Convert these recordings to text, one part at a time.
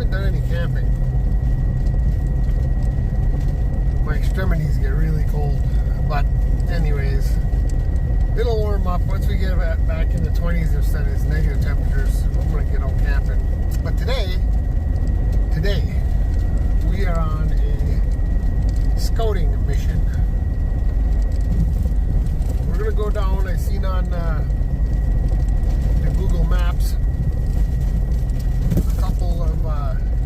haven't done any camping. My extremities get really cold. But anyways, it'll warm up once we get back in the 20s instead of negative temperatures. I'm gonna get out camping. But today we are on a scouting mission. We're gonna go down. I seen on the Google Maps a couple of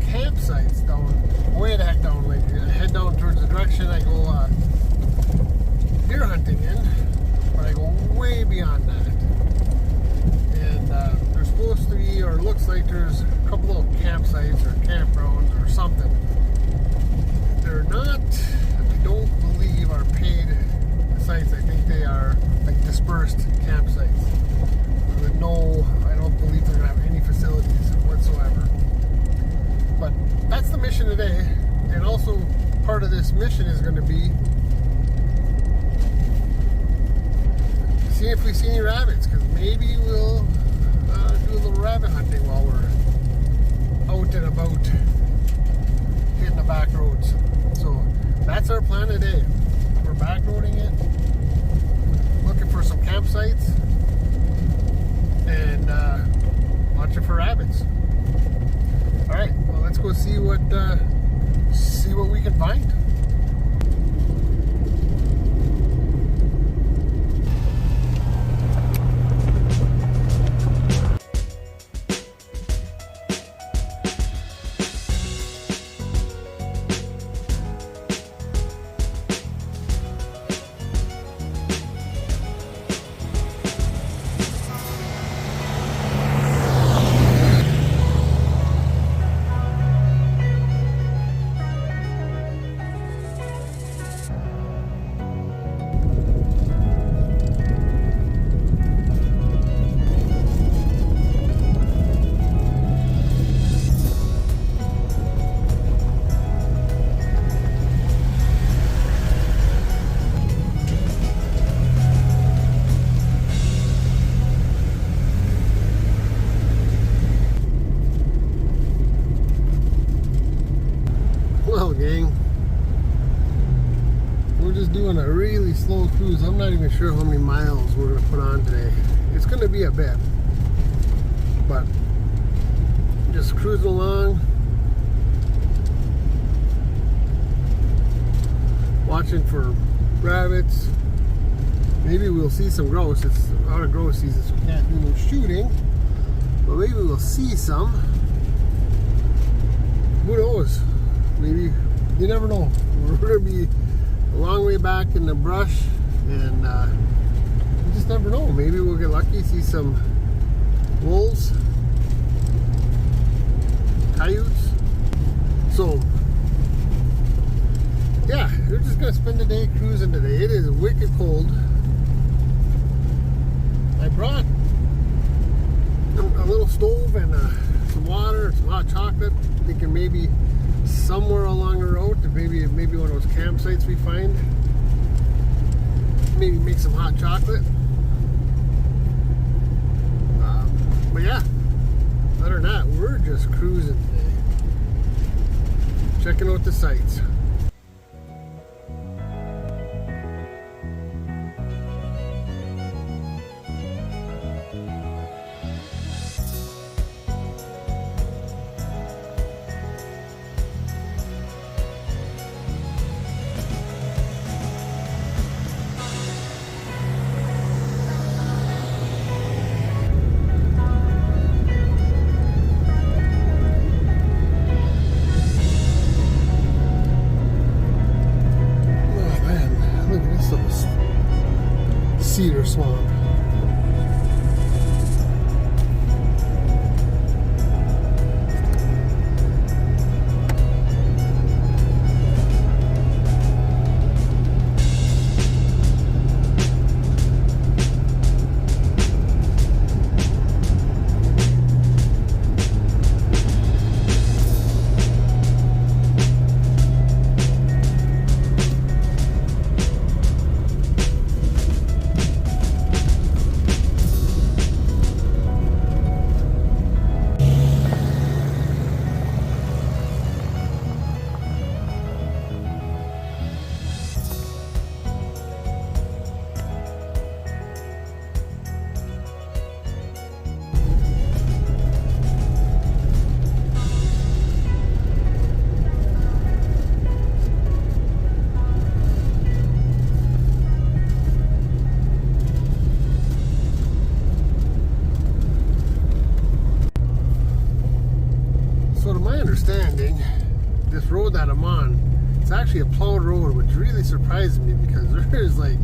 campsites down, way the heck down. Like I head down towards the direction I go deer hunting in, but I go way beyond that. And there's supposed to be, or looks like there's a couple of campsites or campgrounds or something. They're not, I don't believe, are paid sites. I think they are like dispersed campsites. With no, I don't believe they're gonna have any facilities whatsoever. But that's the mission today. And also part of this mission is going to be see if we see any rabbits, because maybe we'll do a little rabbit hunting while we're out and about hitting the back roads. So that's our plan today. We're back roading it, looking for some campsites, and watching for rabbits. All right, well, let's go see what we can find. Well, gang, we're just doing a really slow cruise. I'm not even sure how many miles we're going to put on today. It's going to be a bit, but just cruising along, watching for rabbits. Maybe we'll see some grouse. It's out of grouse season, so we can't do no shooting, but maybe we'll see some. Who knows? Maybe, you never know. We're going to be a long way back in the brush, and you just never know. Maybe we'll get lucky, see some wolves, coyotes. So, yeah, we're just going to spend the day cruising today. It is wicked cold. I brought a little stove and some water, some hot chocolate, thinking maybe somewhere along the road, maybe one of those campsites we find, maybe make some hot chocolate. But yeah, other than that, we're just cruising today, checking out the sights. Cedar swamp. understanding, this road that I'm on, it's actually a plowed road, which really surprised me because there is like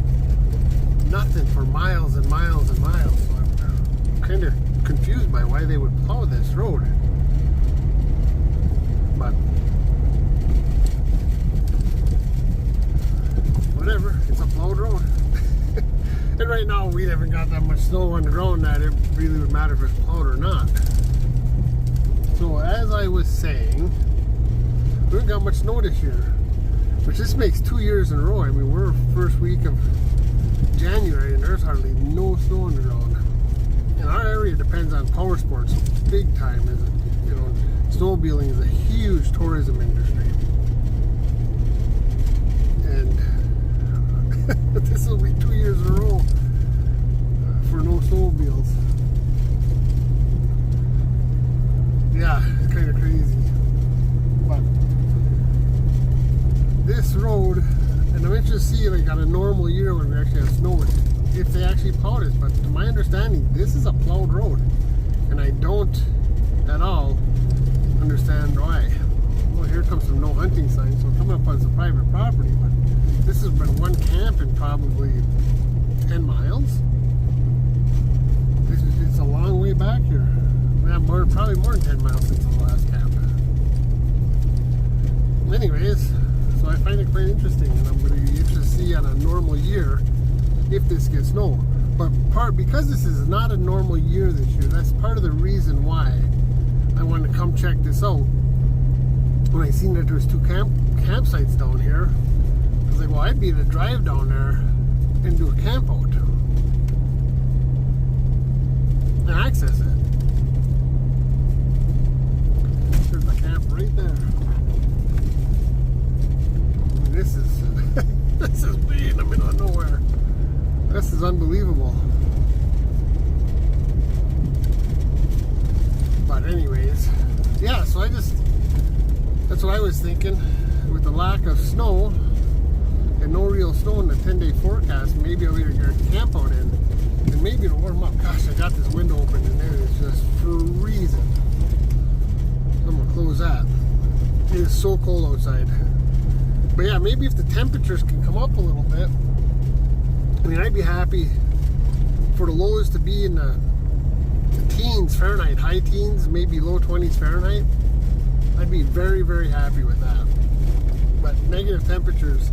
nothing for miles and miles and miles. So I'm kind of confused by why they would plow this road. But whatever, it's a plowed road. And right now we haven't got that much snow on the ground that it really would matter if it's plowed or not. So as I was saying, we haven't got much snow this year, which this makes 2 years in a row. I mean, we're first week of January and there's hardly no snow on the ground. And our area depends on power sports big time. You know, snowmobiling is a huge tourism industry. And this will be 2 years in a row for no snowmobiles. Yeah, it's kind of crazy. But this road, and I'm interested to see like on a normal year when we actually have snow, if they actually plowed it. But to my understanding, this is a plowed road, and I don't at all understand why. Well, here comes some no hunting signs, so coming up on some private property, but this has been one camp in probably 10 miles. It's a long way back here. Yeah, probably more than 10 miles since the last camp. Anyways, so I find it quite interesting, and I'm going to be interested to see on a normal year if this gets snow. But because this is not a normal year this year, that's part of the reason why I wanted to come check this out. When I seen that there's two campsites down here, I was like, well, I'd be able to drive down there and do a camp out and access it. There's my camp right there. And this is this is way in the middle of nowhere. This is unbelievable. But anyways, yeah, so that's what I was thinking. With the lack of snow and no real snow in the 10-day forecast, maybe I'll either get a camp out in and maybe it'll warm up. Gosh, I got this window open and it is just freezing. I'm gonna close that. It is so cold outside. But yeah, maybe if the temperatures can come up a little bit, I mean, I'd be happy for the lows to be in the teens Fahrenheit, high teens, maybe low 20s Fahrenheit. I'd be very, very happy with that. But negative temperatures,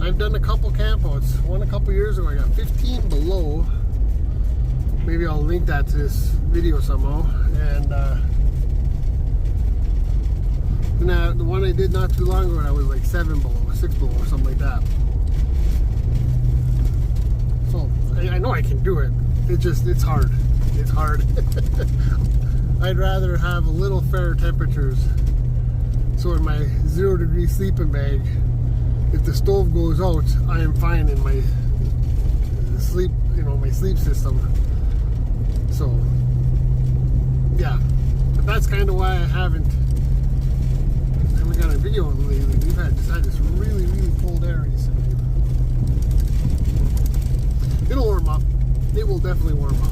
I've done a couple campouts. One a couple years ago, I got 15 below. Maybe I'll link that to this video somehow. And the one I did not too long ago, I was like 7 below, 6 below, or something like that. So I know I can do it. It's hard. It's hard. I'd rather have a little fair temperatures. So in my 0-degree sleeping bag, if the stove goes out, I am fine in my sleep, my sleep system. So yeah, but that's kind of why I haven't got a video lately. We've just had this really, really cold air recently. It'll warm up. It will definitely warm up.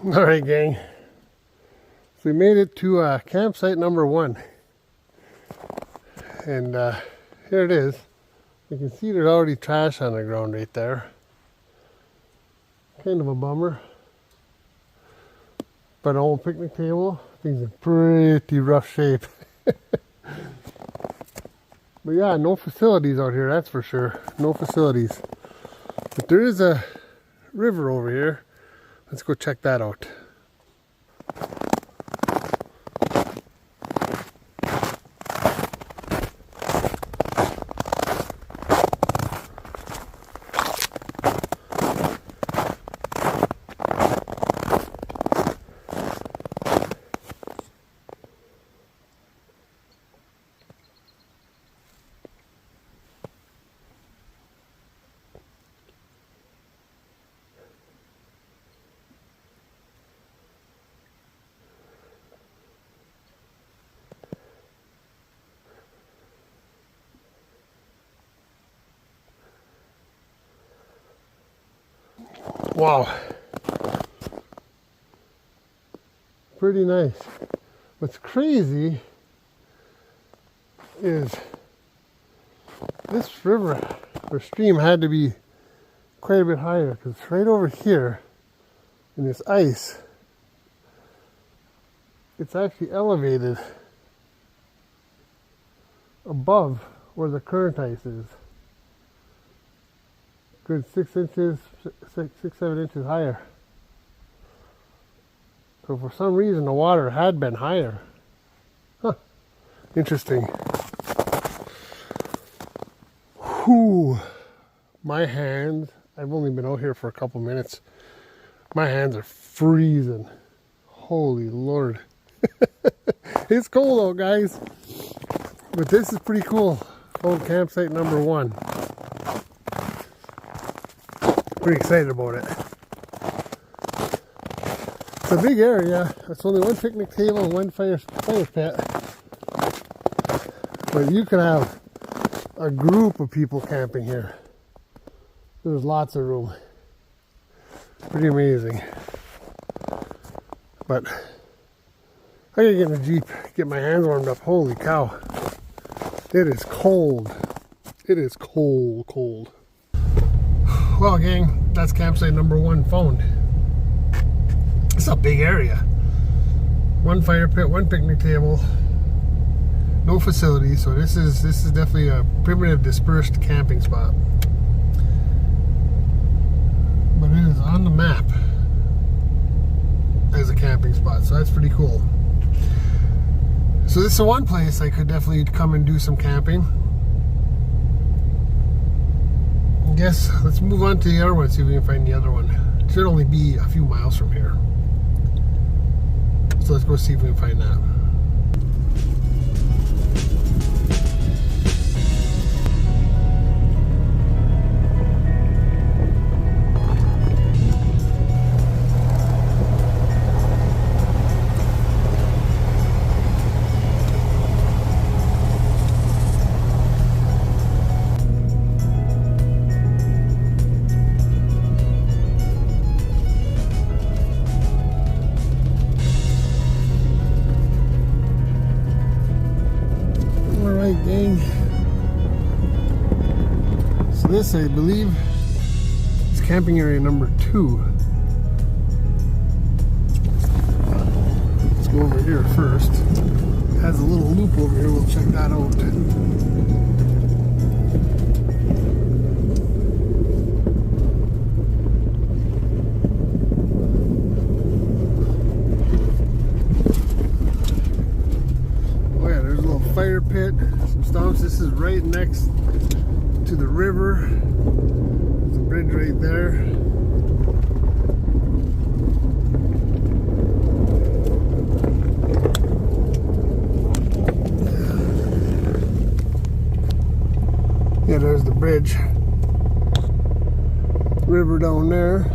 All right, gang. So we made it to campsite number 1. And here it is. You can see there's already trash on the ground right there. Kind of a bummer. But an old picnic table, things in pretty rough shape. But yeah, no facilities out here, that's for sure. No facilities. But there is a river over here. Let's go check that out. Wow. Pretty nice. What's crazy is this river or stream had to be quite a bit higher, because right over here in this ice, it's actually elevated above where the current ice is. Good 6 inches, 7 inches higher. So for some reason the water had been higher. Huh. Interesting. Whew. My hands, I've only been out here for a couple minutes. My hands are freezing. Holy Lord. It's cold out, guys. But this is pretty cool. Old campsite number 1. Pretty excited about it. It's a big area. It's only one picnic table and one fire pit. But you can have a group of people camping here. There's lots of room. Pretty amazing. But I gotta get in the Jeep, get my hands warmed up. Holy cow. It is cold. It is cold, cold. Well, gang, that's campsite number 1 found. It's a big area. One fire pit, one picnic table, no facilities. So this is definitely a primitive dispersed camping spot. But it is on the map as a camping spot, so that's pretty cool. So this is the one place I could definitely come and do some camping. I guess let's move on to the other one, see if we can find the other one. It should only be a few miles from here. So let's go see if we can find that. Gang. So this, I believe, is camping area number 2. Let's go over here first. It has a little loop over here. We'll check that out. Fire pit, some stumps. This is right next to the river. There's a bridge right there. Yeah, there's the bridge. River down there.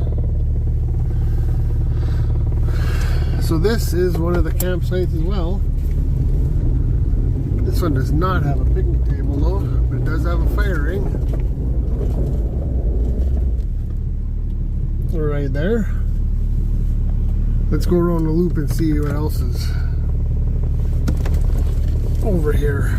So this is one of the campsites as well. This one does not have a picnic table though, but it does have a fire ring. Right there. Let's go around the loop and see what else is over here.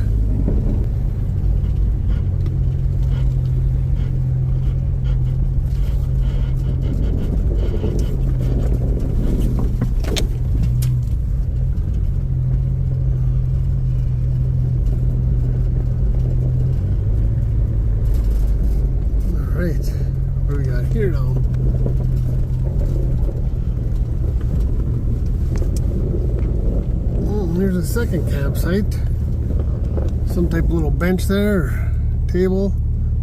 What do we got here now? Here's a second campsite. Some type of little bench there, table,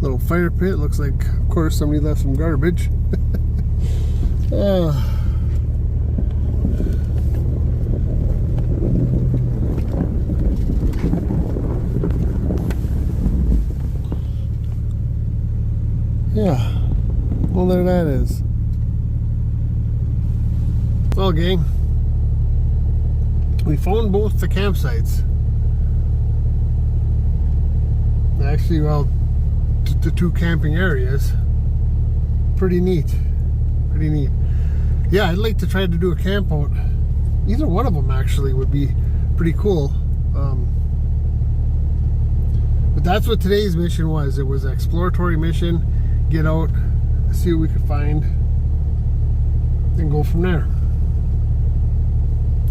little fire pit. Looks like, of course, somebody left some garbage. Yeah, well, there that is. Well, gang, we found both the campsites. Actually, well, the 2 camping areas. Pretty neat. Pretty neat. Yeah, I'd like to try to do a camp out. Either one of them actually would be pretty cool. But that's what today's mission was. It was an exploratory mission. Get out, see what we could find, and go from there.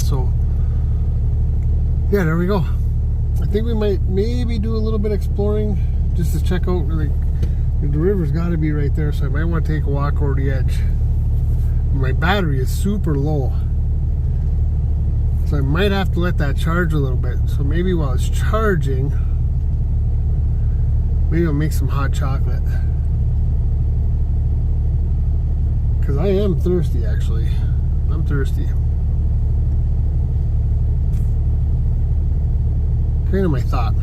So, yeah, there we go. I think we might maybe do a little bit of exploring just to check out, like, the river's got to be right there, so I might want to take a walk over the edge. My battery is super low, so I might have to let that charge a little bit. So maybe while it's charging, maybe I'll make some hot chocolate, because I am thirsty. Actually, I'm thirsty. Kind of my thought.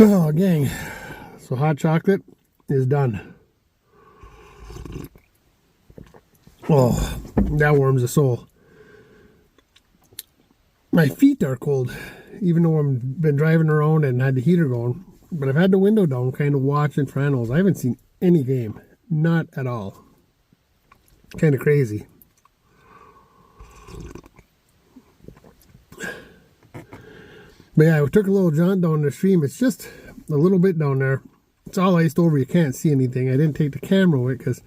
Oh, gang. So hot chocolate is done. Oh, that warms the soul. My feet are cold, even though I've been driving around and had the heater going. But I've had the window down, kind of watching for animals. I haven't seen any game. Not at all. Kind of crazy. But yeah, I took a little jaunt down the stream. It's just a little bit down there. It's all iced over. You can't see anything. I didn't take the camera with it because,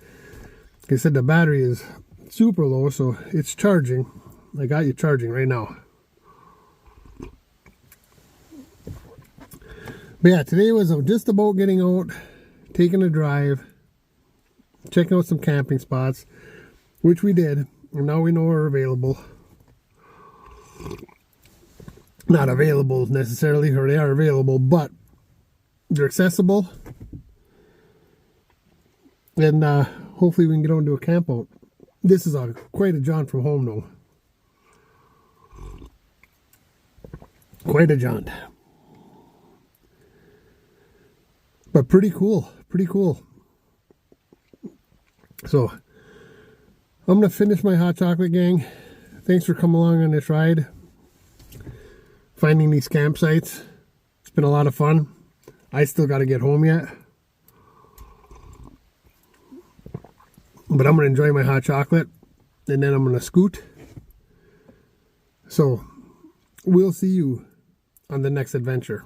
like I said, the battery is super low, so it's charging. I got you charging right now. But yeah, today was just about getting out, taking a drive, checking out some camping spots, which we did. And now we know are available. Not available necessarily, or they are available, but they're accessible. And hopefully we can get on to a camp out. This is quite a jaunt from home though. Quite a jaunt. But pretty cool. Pretty cool. So, I'm going to finish my hot chocolate, gang. Thanks for coming along on this ride. Finding these campsites. It's been a lot of fun. I still got to get home yet. But I'm going to enjoy my hot chocolate. And then I'm going to scoot. So, we'll see you on the next adventure.